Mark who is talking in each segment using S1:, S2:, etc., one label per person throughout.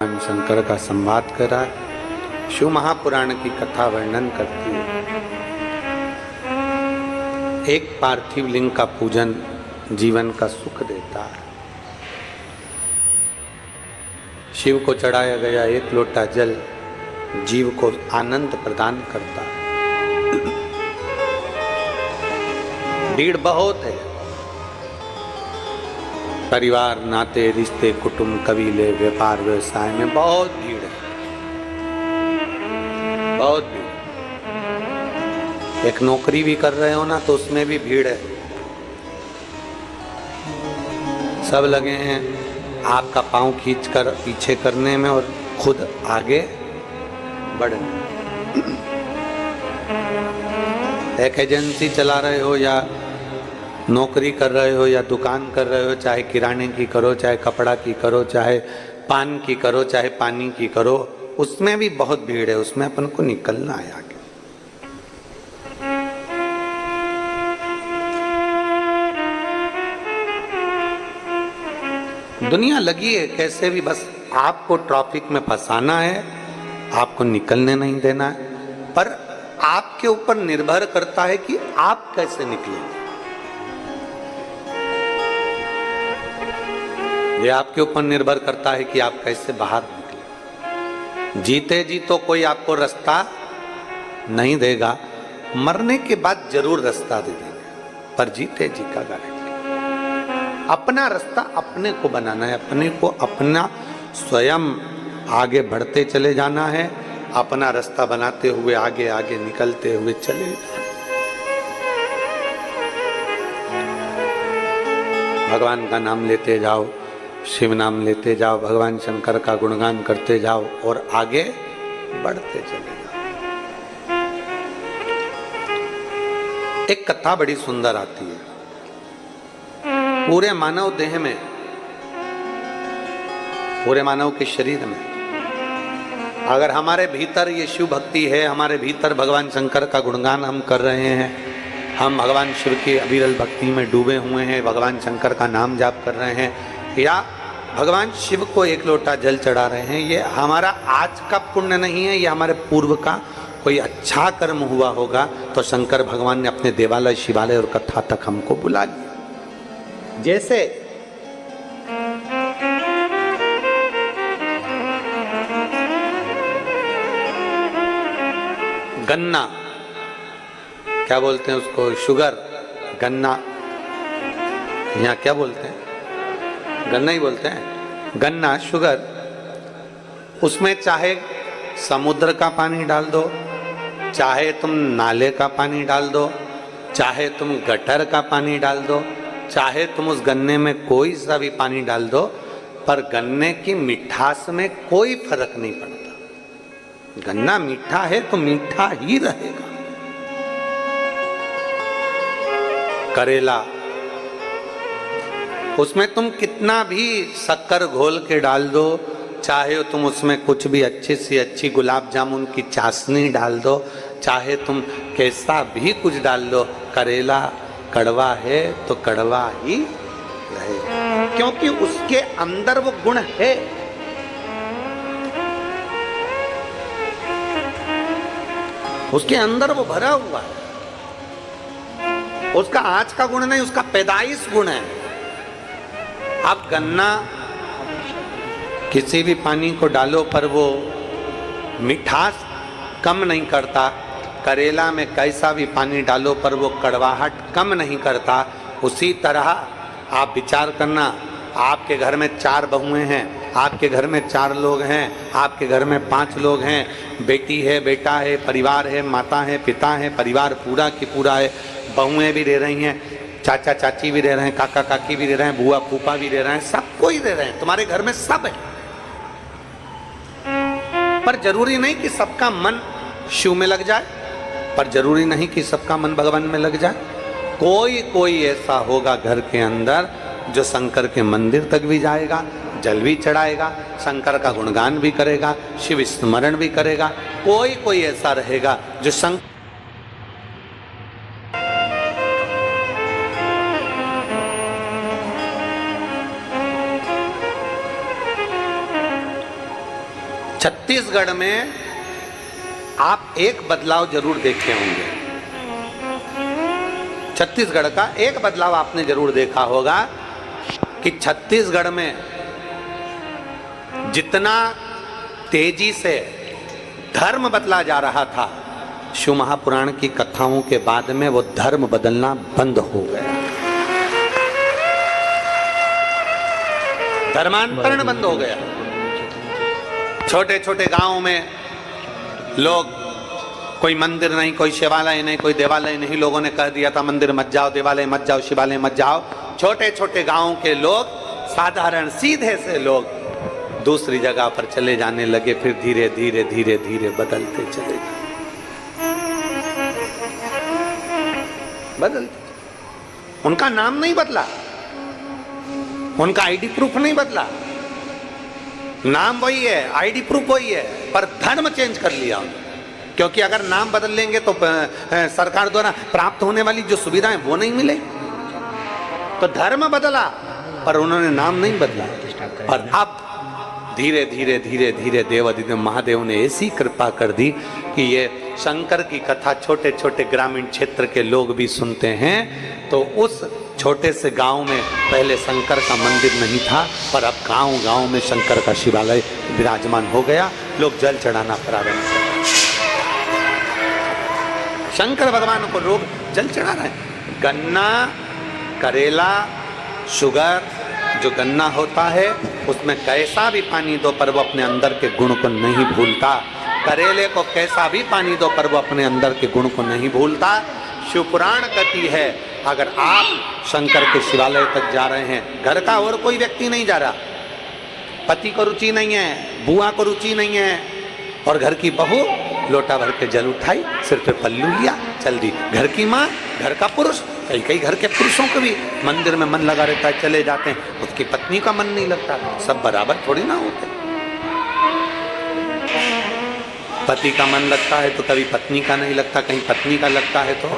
S1: भगवान शंकर का संवाद करा। शिव महापुराण की कथा वर्णन करती है। एक पार्थिव लिंग का पूजन जीवन का सुख देता है। शिव को चढ़ाया गया एक लोटा जल जीव को आनंद प्रदान करता है। भीड़ बहुत है, परिवार, नाते, रिश्ते, कुटुंब, कबीले, व्यापार, व्यवसाय में बहुत भीड़ है, बहुत भीड़। एक नौकरी भी कर रहे हो ना तो उसमें भी भीड़ है। सब लगे हैं आपका पांव खींचकर पीछे करने में और खुद आगे बढ़ने। एक एजेंसी चला रहे हो या नौकरी कर रहे हो या दुकान कर रहे हो, चाहे किराने की करो, चाहे कपड़ा की करो, चाहे पान की करो, चाहे पानी की करो, उसमें भी बहुत भीड़ है। उसमें अपन को निकलना है आगे। दुनिया लगी है कैसे भी, बस आपको ट्रैफिक में फंसाना है, आपको निकलने नहीं देना है। पर आपके ऊपर निर्भर करता है कि आप कैसे निकलेंगे। ये आपके ऊपर निर्भर करता है कि आप कैसे बाहर निकले। जीते जी तो कोई आपको रास्ता नहीं देगा, मरने के बाद जरूर रास्ता दे देंगे, पर जीते जी का गारंटी। अपना रास्ता अपने को बनाना है, अपने को अपना स्वयं आगे बढ़ते चले जाना है, अपना रास्ता बनाते हुए आगे आगे निकलते हुए चले जाना। भगवान का नाम लेते जाओ, शिव नाम लेते जाओ, भगवान शंकर का गुणगान करते जाओ और आगे बढ़ते चले जाओ। एक कथा बड़ी सुंदर आती है। पूरे मानव देह में, पूरे मानव के शरीर में अगर हमारे भीतर ये शिव भक्ति है, हमारे भीतर भगवान शंकर का गुणगान हम कर रहे हैं, हम भगवान शिव की अविरल भक्ति में डूबे हुए हैं, भगवान शंकर का नाम जाप कर रहे हैं, या भगवान शिव को एक लोटा जल चढ़ा रहे हैं, ये हमारा आज का पुण्य नहीं है, ये हमारे पूर्व का कोई अच्छा कर्म हुआ होगा, तो शंकर भगवान ने अपने देवालय, शिवालय और कथा तक हमको बुला लिया। जैसे गन्ना, क्या बोलते हैं उसको, शुगर, गन्ना, यहाँ क्या बोलते हैं, गन्ना ही बोलते हैं, गन्ना, शुगर। उसमें चाहे समुद्र का पानी डाल दो, चाहे तुम नाले का पानी डाल दो, चाहे तुम गटर का पानी डाल दो, चाहे तुम उस गन्ने में कोई सा भी पानी डाल दो, पर गन्ने की मिठास में कोई फर्क नहीं पड़ता। गन्ना मीठा है तो मीठा ही रहेगा। करेला, उसमें तुम कितना भी शक्कर घोल के डाल दो, चाहे तुम उसमें कुछ भी अच्छी से अच्छी गुलाब जामुन की चाशनी डाल दो, चाहे तुम कैसा भी कुछ डाल दो, करेला कड़वा है तो कड़वा ही रहेगा, क्योंकि उसके अंदर वो गुण है। उसके अंदर वो भरा हुआ है। उसका आज का गुण नहीं, उसका पैदाइश गुण है। आप गन्ना किसी भी पानी को डालो पर वो मिठास कम नहीं करता, करेला में कैसा भी पानी डालो पर वो कड़वाहट कम नहीं करता। उसी तरह आप विचार करना, आपके घर में 4 बहुएं हैं, आपके घर में 4 लोग हैं, आपके घर में 5 लोग हैं, बेटी है, बेटा है, परिवार है, माता है, पिता है, परिवार पूरा की पूरा है, बहुएं भी रह रही हैं, चाचा चाची भी रह रहे हैं, काका काकी भी रह रहे हैं, बुआ फूफा भी रह रहे हैं, सब कोई रह रहे हैं, तुम्हारे घर में सब है। पर जरूरी नहीं कि सबका मन शिव में लग जाए, पर जरूरी नहीं कि सबका मन भगवान में लग जाए। कोई कोई ऐसा होगा घर के अंदर जो शंकर के मंदिर तक भी जाएगा, जल भी चढ़ाएगा, शंकर का गुणगान भी करेगा, शिव स्मरण भी करेगा। कोई कोई ऐसा रहेगा जो शंकर छत्तीसगढ़ में आप एक बदलाव जरूर देखे होंगे। छत्तीसगढ़ का एक बदलाव आपने जरूर देखा होगा कि छत्तीसगढ़ में जितना तेजी से धर्म बदला जा रहा था, शिव महापुराण की कथाओं के बाद में वो धर्म बदलना बंद हो गया। धर्मांतरण बंद हो गया। छोटे छोटे गांवों में लोग, कोई मंदिर नहीं, कोई शिवालय नहीं, कोई देवालय नहीं, लोगों ने कह दिया था मंदिर मत जाओ, देवालय मत जाओ, शिवालय मत जाओ। छोटे छोटे गांवों के लोग, साधारण सीधे से लोग दूसरी जगह पर चले जाने लगे। फिर धीरे धीरे धीरे धीरे बदलते चले गए, बदलते। उनका नाम नहीं बदला, उनका आईडी प्रूफ नहीं बदला, नाम वही है, आईडी प्रूफ वही है, पर धर्म चेंज कर लिया उन्होंने। क्योंकि अगर नाम बदल लेंगे तो सरकार द्वारा प्राप्त होने वाली जो सुविधाएं वो नहीं मिलेगी। तो धर्म बदला पर उन्होंने नाम नहीं बदला। और अब धीरे धीरे धीरे धीरे देवाधिदेव महादेव ने ऐसी कृपा कर दी कि ये शंकर की कथा छोटे छोटे ग्रामीण क्षेत्र के लोग भी सुनते हैं। तो उस छोटे से गांव में पहले शंकर का मंदिर नहीं था, पर अब गांव गांव में शंकर का शिवालय विराजमान हो गया। लोग जल चढ़ाना प्रारंभ कर, शंकर भगवान को लोग जल चढ़ा रहे हैं। गन्ना, करेला, शुगर, जो गन्ना होता है उसमें कैसा भी पानी दो पर वो अपने अंदर के गुण को नहीं भूलता। करेले को कैसा भी पानी दो पर वो अपने अंदर के गुण को नहीं भूलता। शिवपुराण कहती है, अगर आप शंकर के शिवालय तक जा रहे हैं, घर का और कोई व्यक्ति नहीं जा रहा, पति को रुचि नहीं है, बुआ को रुचि नहीं है, और घर की बहू लोटा भर के जल उठाई, सिर पे पल्लू लिया, चल दी। घर की माँ, घर का पुरुष, कई कई घर के पुरुषों को भी मंदिर में मन लगा रहता है, चले जाते हैं, उसकी पत्नी का मन नहीं लगता। सब बराबर थोड़ी ना होते। पति का मन लगता है तो कभी पत्नी का नहीं लगता, कहीं पत्नी का लगता है तो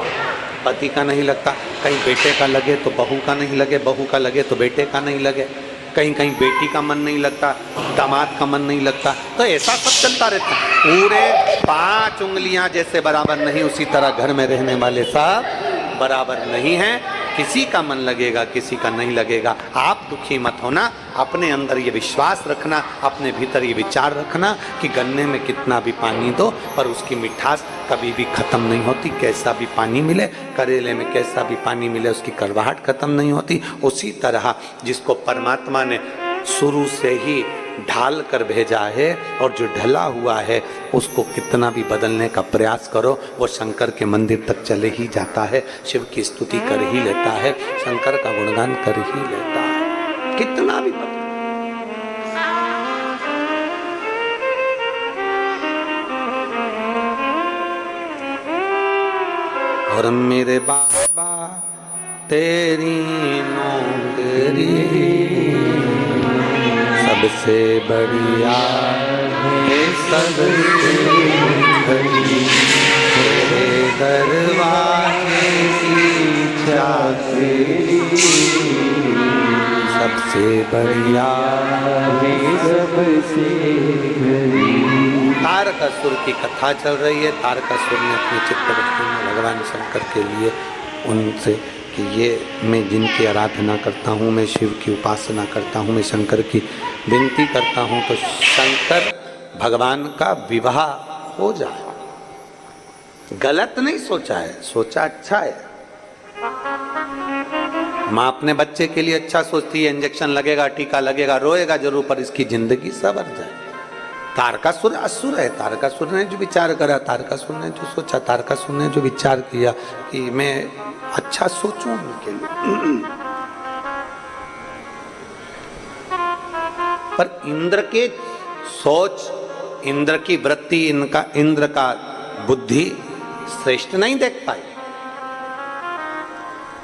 S1: पति का नहीं लगता, कहीं बेटे का लगे तो बहू का नहीं लगे, बहू का लगे तो बेटे का नहीं लगे, कहीं कहीं बेटी का मन नहीं लगता, दामाद का मन नहीं लगता। तो ऐसा सब चलता रहता है। पूरे 5 उंगलियां जैसे बराबर नहीं, उसी तरह घर में रहने वाले सब बराबर नहीं है। किसी का मन लगेगा, किसी का नहीं लगेगा। आप दुखी मत होना, अपने अंदर ये विश्वास रखना, अपने भीतर ये विचार रखना कि गन्ने में कितना भी पानी दो पर उसकी मिठास कभी भी खत्म नहीं होती। कैसा भी पानी मिले, करेले में कैसा भी पानी मिले, उसकी कड़वाहट खत्म नहीं होती। उसी तरह जिसको परमात्मा ने शुरू से ही ढाल कर भेजा है और जो ढला हुआ है उसको कितना भी बदलने का प्रयास करो, वो शंकर के मंदिर तक चले ही जाता है, शिव की स्तुति कर ही लेता है, शंकर का गुणगान कर ही लेता है, कितना भी बदल। और मेरे बाबा तेरी नौकरी सबसे बढ़िया है, सबसे बड़ी तेरे दरवाजे की चाकरी सबसे बढ़िया है, सबसे बड़ी। तारकासुर की कथा चल रही है। तारकासुर ने अपने चित्तवृत्ति में भगवान शंकर के लिए उनसे कि ये मैं जिनकी आराधना करता हूँ, मैं शिव की उपासना करता हूँ, मैं शंकर की विनती करता हूँ तो शंकर भगवान का विवाह हो जाए। गलत नहीं सोचा है, सोचा अच्छा है। माँ अपने बच्चे के लिए अच्छा सोचती है, इंजेक्शन लगेगा, टीका लगेगा, रोएगा जरूर पर इसकी जिंदगी संवर जाए। तारकासुर असुर है। तारकासुर ने जो विचार करा, तारकासुर ने जो सोचा, तारकासुर ने जो विचार किया कि मैं अच्छा सोचूं उनके लिए। पर इंद्र के सोच, इंद्र की वृत्ति, इनका इंद्र का बुद्धि श्रेष्ठ नहीं देख पाई।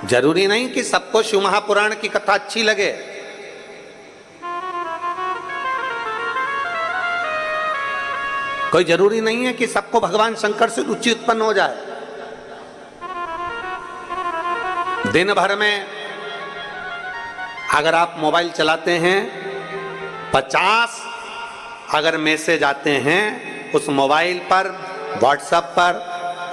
S1: जरूरी नहीं कि सबको शिव महापुराण की कथा अच्छी लगे। कोई जरूरी नहीं है कि सबको भगवान शंकर से रुचि उत्पन्न हो जाए। दिन भर में अगर आप मोबाइल चलाते हैं 50 अगर मैसेज आते हैं उस मोबाइल पर, व्हाट्सएप पर,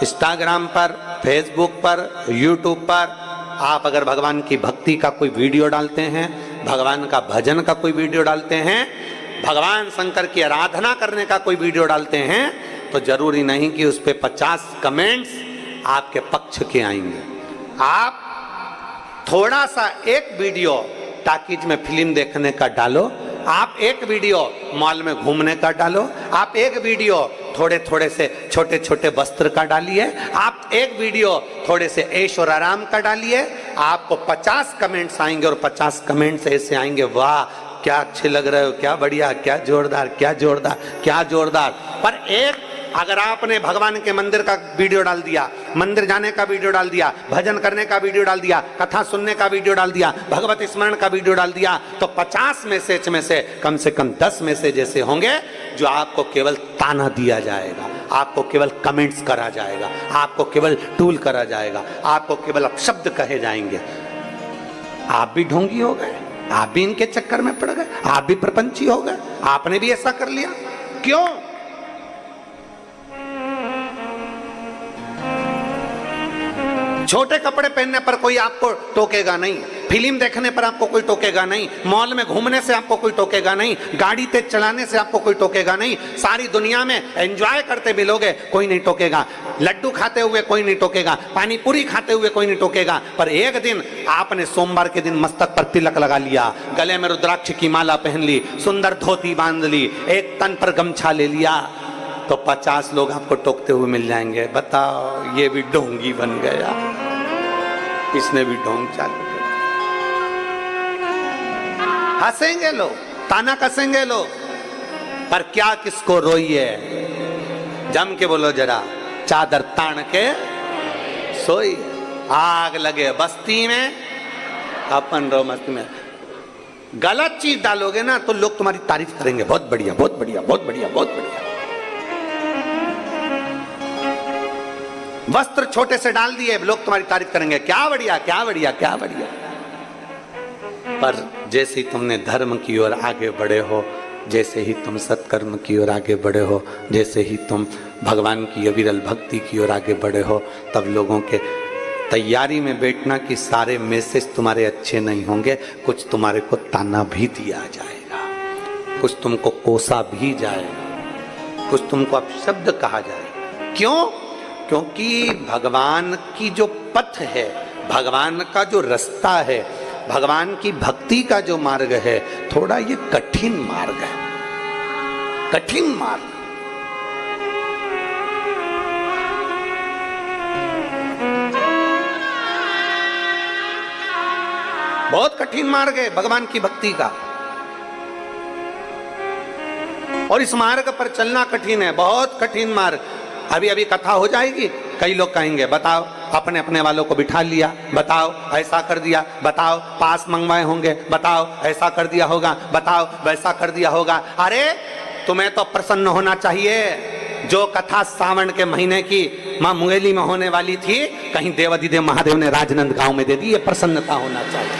S1: इंस्टाग्राम पर, फेसबुक पर, यूट्यूब पर, आप अगर भगवान की भक्ति का कोई वीडियो डालते हैं, भगवान का भजन का कोई वीडियो डालते हैं, भगवान शंकर की आराधना करने का कोई वीडियो डालते हैं, तो जरूरी नहीं कि उस पे 50 कमेंट्स आपके पक्ष के आएंगे। आप थोड़ा सा एक वीडियो टाकीज में फिल्म देखने का डालो, आप एक वीडियो मॉल में घूमने का डालो, आप एक वीडियो थोड़े थोड़े से छोटे छोटे वस्त्र का डालिए, आप एक वीडियो थोड़े से ऐश और आराम का डालिए, आपको 50 कमेंट्स आएंगे और 50 कमेंट्स ऐसे आएंगे, वाह क्या अच्छे लग रहे हो, क्या बढ़िया, क्या जोरदार, क्या जोरदार, क्या जोरदार। पर एक अगर आपने भगवान के मंदिर का वीडियो डाल दिया, मंदिर जाने का वीडियो डाल दिया, भजन करने का वीडियो डाल दिया, कथा सुनने का वीडियो डाल दिया, भगवत स्मरण का वीडियो डाल दिया, तो 50 मैसेज में से कम 10 मैसेज ऐसे होंगे जो आपको केवल ताना दिया जाएगा, आपको केवल कमेंट्स करा जाएगा, आपको केवल टूल करा जाएगा, आपको केवल अपशब्द कहे जाएंगे। आप भी ढोंगी हो गए, आप भी इनके चक्कर में पड़ गए, आप भी प्रपंची हो गए, आपने भी ऐसा कर लिया। क्यों? छोटे कपड़े पहनने पर कोई आपको टोकेगा नहीं, फिल्म देखने पर आपको कोई टोकेगा नहीं, मॉल में घूमने से आपको कोई टोकेगा नहीं, गाड़ी तेज चलाने से आपको कोई टोकेगा नहीं, सारी दुनिया में एंजॉय करते मिलोगे कोई नहीं टोकेगा, लड्डू खाते हुए कोई नहीं टोकेगा, पानी पूरी खाते हुए कोई नहीं टोकेगा। पर एक दिन आपने सोमवार के दिन मस्तक पर तिलक लगा लिया, गले में रुद्राक्ष की माला पहन ली, सुंदर धोती बांध ली, एक तन पर गमछा ले लिया, तो 50 लोग आपको टोकते हुए मिल जाएंगे। बताओ, ये भी ढोंगी बन गया, इसने भी ढोंग चालू कर। हंसेंगे लोग, ताना कसेंगे लोग, पर क्या किसको रोइए, जम के बोलो जरा, चादर तान के सोई। आग लगे बस्ती में, अपन रो मस्ती में। गलत चीज डालोगे ना तो लोग तुम्हारी तारीफ करेंगे, बहुत बढ़िया, बहुत बढ़िया, बहुत बढ़िया, बहुत बढ़िया। वस्त्र छोटे से डाल दिए, लोग तुम्हारी तारीफ करेंगे, क्या बढ़िया, क्या बढ़िया, क्या बढ़िया। पर जैसे ही तुमने धर्म की ओर आगे बढ़े हो, जैसे ही तुम सत्कर्म की ओर आगे बढ़े हो, जैसे ही तुम भगवान की अविरल भक्ति की ओर आगे बढ़े हो, तब लोगों के तैयारी में बैठना कि सारे मैसेज तुम्हारे अच्छे नहीं होंगे, कुछ तुम्हारे को ताना भी दिया जाएगा, कुछ तुमको कोसा भी जाएगा, कुछ तुमको अपशब्द कहा जाएगा। क्यों? क्योंकि भगवान की जो पथ है, भगवान का जो रास्ता है, भगवान की भक्ति का जो मार्ग है, थोड़ा ये कठिन मार्ग है, कठिन मार्ग। बहुत कठिन मार्ग है भगवान की भक्ति का, और इस मार्ग पर चलना कठिन है, बहुत कठिन मार्ग। अभी अभी कथा हो जाएगी, कई लोग कहेंगे बताओ अपने अपने वालों को बिठा लिया, बताओ ऐसा कर दिया, बताओ पास मंगवाए होंगे, बताओ ऐसा कर दिया होगा, बताओ वैसा कर दिया होगा। अरे तुम्हें तो प्रसन्न होना चाहिए। जो कथा सावन के महीने की मां मुंगेली में होने वाली थी, कहीं देवाधिदेव महादेव ने राजनांदगांव में दे दी, ये प्रसन्नता होना चाहिए।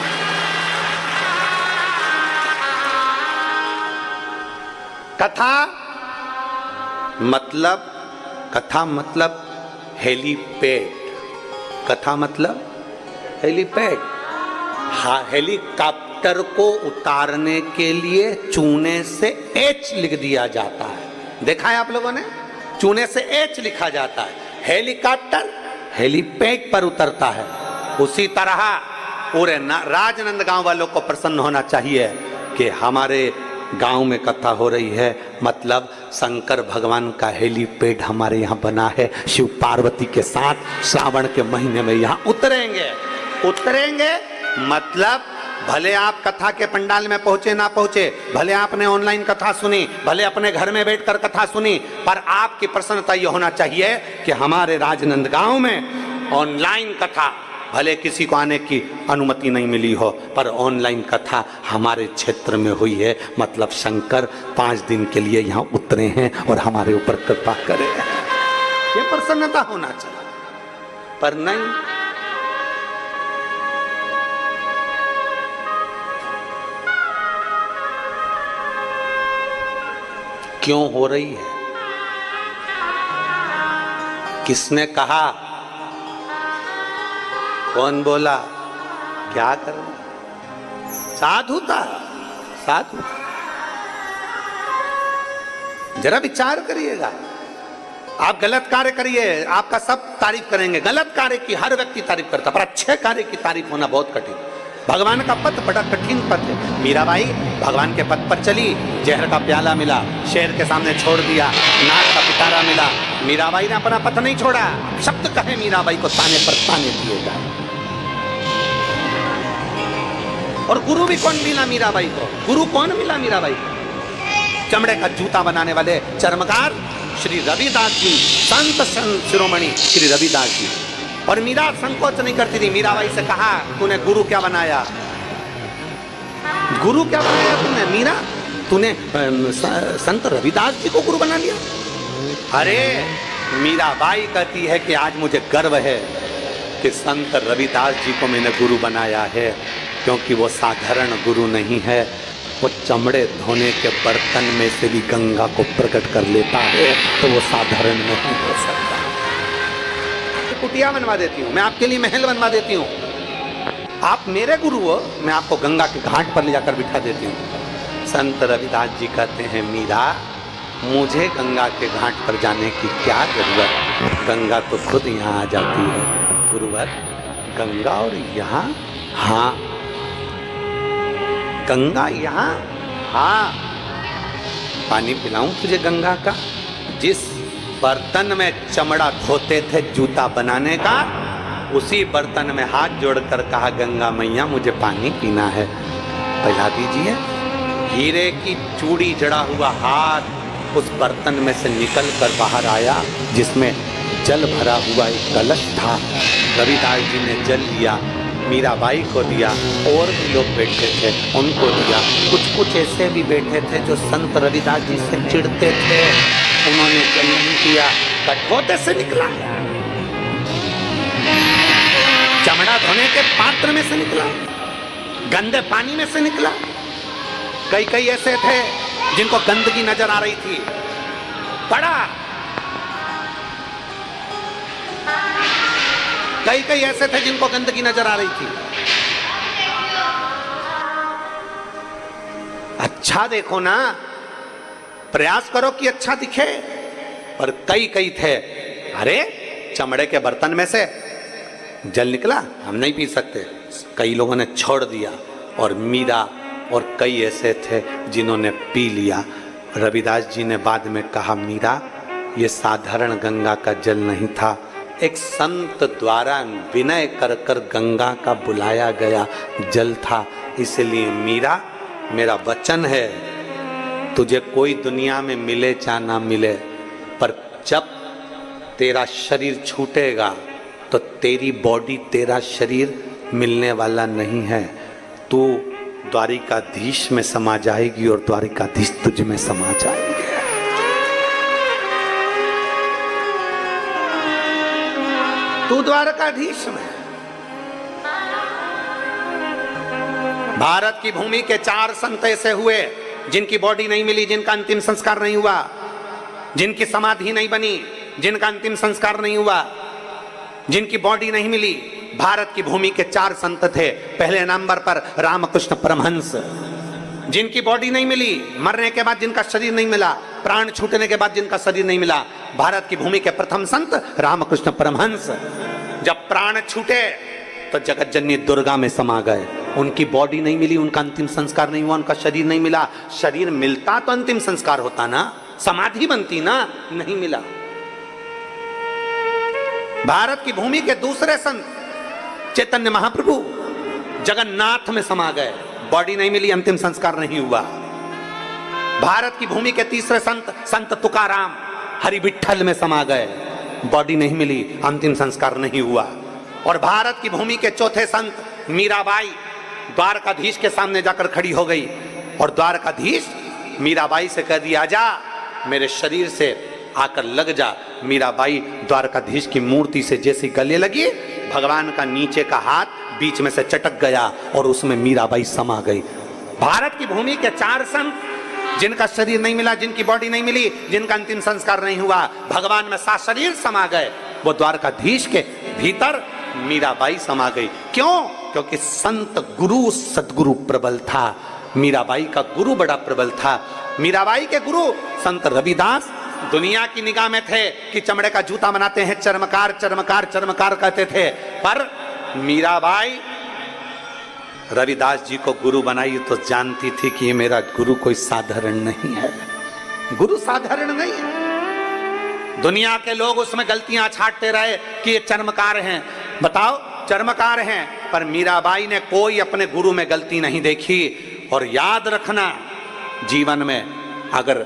S1: कथा मतलब हेलीपैड, कथा मतलब हेलीपैड। हाँ, हेलीकॉप्टर को उतारने के लिए चूने से एच लिख दिया जाता है, देखा है आप लोगों ने, चूने से एच लिखा जाता है। हेलीकॉप्टर हेलीपैड पर उतरता है। उसी तरह पूरे राजनांदगांव वालों को प्रसन्न होना चाहिए कि हमारे गांव में कथा हो रही है, मतलब शंकर भगवान का हेलीपैड हमारे यहाँ बना है। शिव पार्वती के साथ श्रावण के महीने में यहाँ उतरेंगे। मतलब भले आप कथा के पंडाल में पहुंचे ना पहुंचे, भले आपने ऑनलाइन कथा सुनी, भले अपने घर में बैठकर कथा सुनी, पर आपकी प्रसन्नता ये होना चाहिए कि हमारे राजनांदगांव में ऑनलाइन कथा, भले किसी को आने की अनुमति नहीं मिली हो, पर ऑनलाइन कथा हमारे क्षेत्र में हुई है। मतलब शंकर 5 दिन के लिए यहाँ उतरे हैं और हमारे ऊपर कृपा करे, ये प्रसन्नता होना चाहिए। पर नहीं, क्यों हो रही है? किसने कहा? कौन बोला? क्या कर रहे? साधु था, साधु। जरा विचार करिएगा। आप गलत कार्य करिए, आपका सब तारीफ करेंगे। गलत कार्य की हर व्यक्ति तारीफ करता, पर अच्छे कार्य की तारीफ होना बहुत कठिन। भगवान का पथ बड़ा कठिन पथ है। मीराबाई भगवान के पथ पर चली, जहर का प्याला मिला, शेर के सामने छोड़ दिया, नाग का पिटारा मिला, मीराबाई ने अपना पथ नहीं छोड़ा। शब्द कहे मीराबाई को ताने पर ताने दिए गए। और गुरु भी कौन मिला मीराबाई को? गुरु कौन मिला मीराबाई को? चमड़े का जूता बनाने वाले चर्मकार श्री रविदास जी, संत शिरोमणि श्री रविदास जी। और मीरा संकोच नहीं करती थी। मीराबाई से कहा, तूने गुरु क्या बनाया? गुरु क्या बनाया तूने? मीरा, तूने संत रविदास जी को गुरु बना लिया? अरे मीराबाई कहती है कि आज मुझे गर्व है कि संत रविदास जी को मैंने गुरु बनाया है, क्योंकि वो साधारण गुरु नहीं है। वो चमड़े धोने के बर्तन में से भी गंगा को प्रकट कर लेता है, तो वो साधारण नहीं हो सकता। कुटिया बनवा देती हूँ मैं आपके लिए, महल बनवा देती हूँ। आप मेरे गुरु हो, मैं आपको गंगा के घाट पर ले जाकर बिठा देती हूँ। संत रविदास जी कहते हैं, मीरा मुझे गंगा के घाट पर जाने की क्या जरूरत? गंगा तो खुद यहाँ आ जाती है। गुरुवर, गंगा और यहाँ? हाँ, गंगा यहाँ? हाँ। पानी पिलाऊं तुझे गंगा का? जिस बर्तन में चमड़ा धोते थे जूता बनाने का, उसी बर्तन में हाथ जोड़कर कहा, गंगा मैया मुझे पानी पीना है, पिला दीजिए। हीरे की चूड़ी जड़ा हुआ हाथ उस बर्तन में से निकल कर बाहर आया, जिसमें जल भरा हुआ एक कलश था। रविदास जी ने जल लिया, मीराबाई को दिया, और भी लोग बैठे थे उनको दिया। कुछ ऐसे भी बैठे थे जो संत रविदास जी से चिढ़ते थे, उन्होंने जल नहीं किया, कठोते से निकला, चमड़ा धोने के पात्र में से निकला, गंदे पानी में से निकला। कई ऐसे थे जिनको गंदगी नजर आ रही थी, पड़ा। कई ऐसे थे जिनको गंदगी नजर आ रही थी। अच्छा देखो ना, प्रयास करो कि अच्छा दिखे। और कई थे, अरे चमड़े के बर्तन में से जल निकला, हम नहीं पी सकते, कई लोगों ने छोड़ दिया। और मीरा और कई ऐसे थे जिन्होंने पी लिया। रविदास जी ने बाद में कहा, मीरा ये साधारण गंगा का जल नहीं था, एक संत द्वारा विनय कर कर गंगा का बुलाया गया जल था। इसलिए मीरा, मेरा वचन है, तुझे कोई दुनिया में मिले चाहे ना मिले, पर जब तेरा शरीर छूटेगा तो तेरी बॉडी, तेरा शरीर मिलने वाला नहीं है। तू द्वारिकाधीश में समा जाएगी और द्वारिकाधीश तुझ में समा जाएगी। तू द्वारकाधीश में। भारत की भूमि के 4 संत ऐसे हुए जिनकी बॉडी नहीं मिली, जिनका अंतिम संस्कार नहीं हुआ, जिनकी समाधि नहीं बनी, जिनका अंतिम संस्कार नहीं हुआ, जिनकी बॉडी नहीं मिली। भारत की भूमि के 4 संत थे। पहले नंबर पर रामकृष्ण परमहंस, जिनकी बॉडी नहीं मिली, मरने के बाद जिनका शरीर नहीं मिला, प्राण छूटने के बाद जिनका शरीर नहीं मिला। भारत की भूमि के प्रथम संत रामकृष्ण परमहंस। जब प्राण छूटे तो जगत जननी दुर्गा में समा गए। उनकी बॉडी नहीं मिली, उनका अंतिम संस्कार नहीं हुआ, उनका शरीर नहीं मिला। शरीर मिलता तो अंतिम संस्कार होता ना, समाधि बनती ना, नहीं मिला। भारत की भूमि के दूसरे संत चैतन्य महाप्रभु जगन्नाथ में समा गए, बॉडी नहीं मिली, अंतिम संस्कार नहीं हुआ। भारत की भूमि के तीसरे संत संत तुकाराम हरि विठ्ठल में समा गए, बॉडी नहीं मिली, अंतिम संस्कार नहीं हुआ। और भारत की भूमि के चौथे संत मीराबाई द्वारकाधीश के सामने जाकर खड़ी हो गई, और द्वारकाधीश मीराबाई से कह दिया, जा मेरे शरीर से आकर लग जा। मीराबाई द्वारकाधीश की मूर्ति से जैसी गले लगी, भगवान का नीचे का हाथ बीच में से चटक गया और उसमें मीराबाई समा गई। भारत की भूमि के 4 संत जिनका शरीर नहीं मिला, जिनकी बॉडी नहीं मिली, जिनका अंतिम संस्कार नहीं हुआ, भगवान में सात शरीर समा गए, वो द्वारकाधीश के भीतर मीराबाई समा गई। क्यों? क्योंकि संत गुरु सदगुरु प्रबल था। मीराबाई का गुरु बड़ा प्रबल था। मीराबाई के गुरु संत रविदास दुनिया की निगाह में थे कि चमड़े का जूता बनाते हैं, चर्मकार चर्मकार चर्मकार कहते थे, पर मीराबाई रविदास जी को गुरु बनाई तो जानती थी कि ये मेरा गुरु कोई साधारण नहीं है, गुरु साधारण नहीं है। दुनिया के लोग उसमें गलतियां छांटते रहे कि ये चर्मकार हैं, बताओ चर्मकार हैं, पर मीराबाई ने कोई अपने गुरु में गलती नहीं देखी। और याद रखना, जीवन में अगर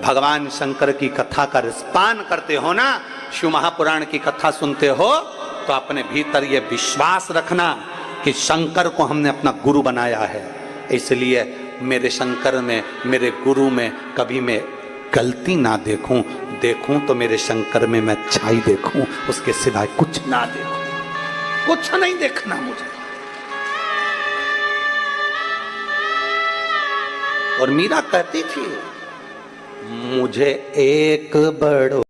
S1: भगवान शंकर की कथा का रसपान करते हो ना, शिव महापुराण की कथा सुनते हो, तो अपने भीतर ये विश्वास रखना कि शंकर को हमने अपना गुरु बनाया है, इसलिए मेरे शंकर में, मेरे गुरु में कभी मैं गलती ना देखूं, देखूं तो मेरे शंकर में मैं अच्छाई देखूं, उसके सिवाय कुछ ना देखूं, कुछ नहीं देखना मुझे। और मीरा कहती थी, मुझे एक बड़ो